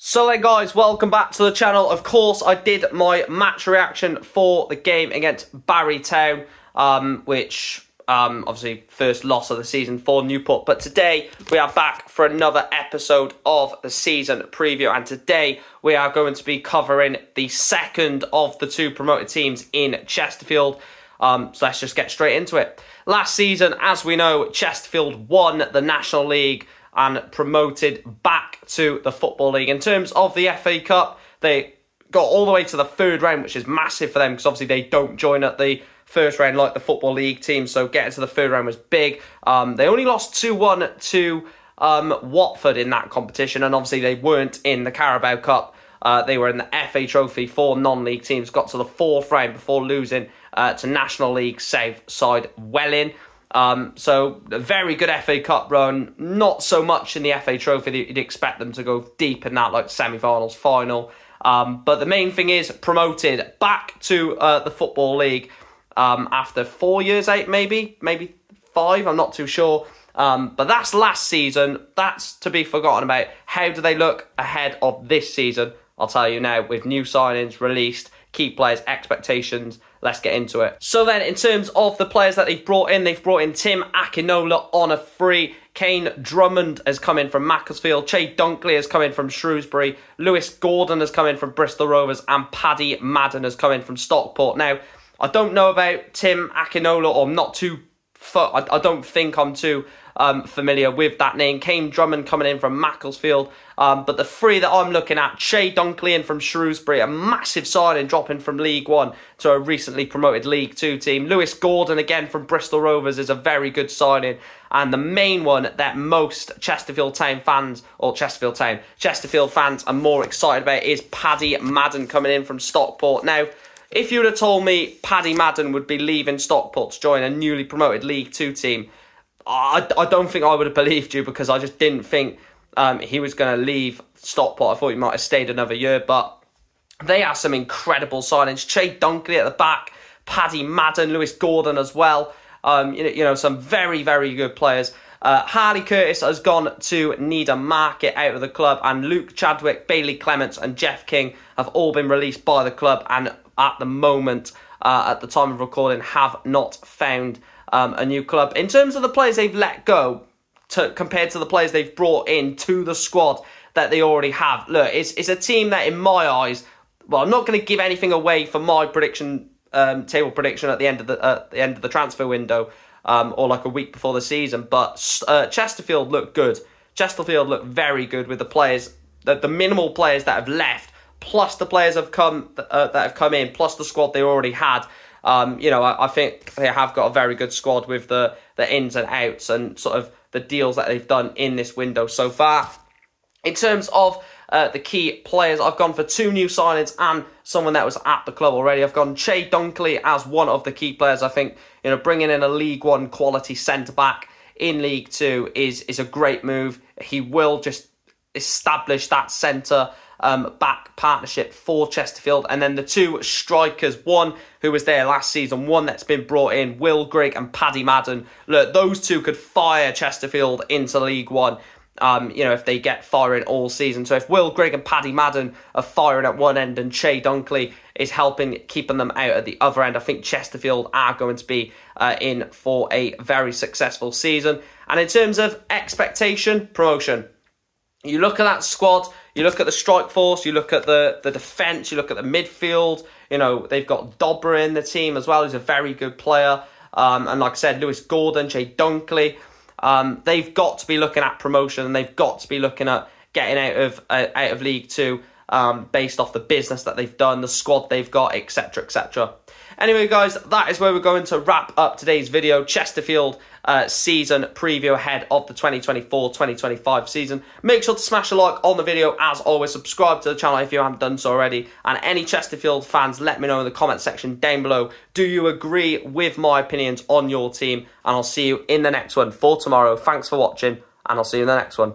So then guys, welcome back to the channel. Of course, I did my match reaction for the game against Barry Town, which obviously first loss of the season for Newport. But today we are back for another episode of the season preview, and today we are going to be covering the second of the two promoted teams in Chesterfield. So let's just get straight into it. Last season, as we know, Chesterfield won the National League and promoted back to the Football League. In terms of the FA Cup, they got all the way to the third round, which is massive for them because obviously they don't join at the first round like the Football League team, so getting to the third round was big. They only lost 2-1 to Watford in that competition, and obviously they weren't in the Carabao Cup. They were in the FA Trophy for non-league teams, got to the fourth round before losing to National League South side Welling. So a very good FA Cup run, not so much in the FA Trophy. You'd expect them to go deep in that, like semi-finals, final. But the main thing is promoted back to the Football League after 4 years, maybe 5, I'm not too sure. But that's last season. That's to be forgotten about. How do they look ahead of this season? I'll tell you now, with new signings released, key players, expectations. Let's get into it. So then, in terms of the players that they've brought in Tim Akinola on a free. Kane Drummond has come in from Macclesfield. Che Dunkley has come in from Shrewsbury. Lewis Gordon has come in from Bristol Rovers. And Paddy Madden has come in from Stockport. Now, I don't know about Tim Akinola, or I'm not too... I don't think I'm too familiar with that name. Kane Drummond coming in from Macclesfield. But the three that I'm looking at, Che Dunkley in from Shrewsbury, a massive signing, dropping from League One to a recently promoted League Two team. Lewis Gordon again from Bristol Rovers is a very good signing. And the main one that most Chesterfield fans are more excited about is Paddy Madden coming in from Stockport. Now, if you would have told me Paddy Madden would be leaving Stockport to join a newly promoted League Two team, I don't think I would have believed you, because I just didn't think he was going to leave Stockport. I thought he might have stayed another year, but they are some incredible signings. Che Dunkley at the back, Paddy Madden, Lewis Gordon as well. You know, some very, very good players. Harley Curtis has gone to Needham Market out of the club, and Luke Chadwick, Bailey Clements and Jeff King have all been released by the club, and at the moment, at the time of recording, have not found a new club. In terms of the players they've let go, compared to the players they've brought in to the squad that they already have, look, it's a team that, in my eyes, well, I'm not going to give anything away for my prediction, table prediction at the end of the transfer window, or like a week before the season. But Chesterfield look good. Chesterfield look very good with the players, the minimal players that have left, plus the players that have come in, plus the squad they already had. You know, I think they have got a very good squad with the ins and outs and sort of the deals that they've done in this window so far. In terms of the key players, I've gone for 2 new signings and someone that was at the club already. I've gone Che Dunkley as one of the key players. I think, you know, bringing in a League One quality centre-back in League Two is a great move. He will just establish that centre back partnership for Chesterfield. And then the 2 strikers, one who was there last season, one that's been brought in, Will Grigg and Paddy Madden. Look, those 2 could fire Chesterfield into League One, you know, if they get firing all season. So if Will Grigg and Paddy Madden are firing at one end and Che Dunkley is keeping them out at the other end, I think Chesterfield are going to be in for a very successful season. And in terms of expectation, promotion. You look at that squad, you look at the strike force, you look at the defence, you look at the midfield. You know, they've got Dobber in the team as well, who's a very good player. And like I said, Lewis Gordon, Che Dunkley. They've got to be looking at promotion, and they've got to be looking at getting out of League Two based off the business that they've done, the squad they've got, etc., etc. Anyway, guys, that is where we're going to wrap up today's video. Chesterfield season preview ahead of the 2024-2025 season. Make sure to smash a like on the video. As always, subscribe to the channel if you haven't done so already. And any Chesterfield fans, let me know in the comment section down below. Do you agree with my opinions on your team? And I'll see you in the next one for tomorrow. Thanks for watching, and I'll see you in the next one.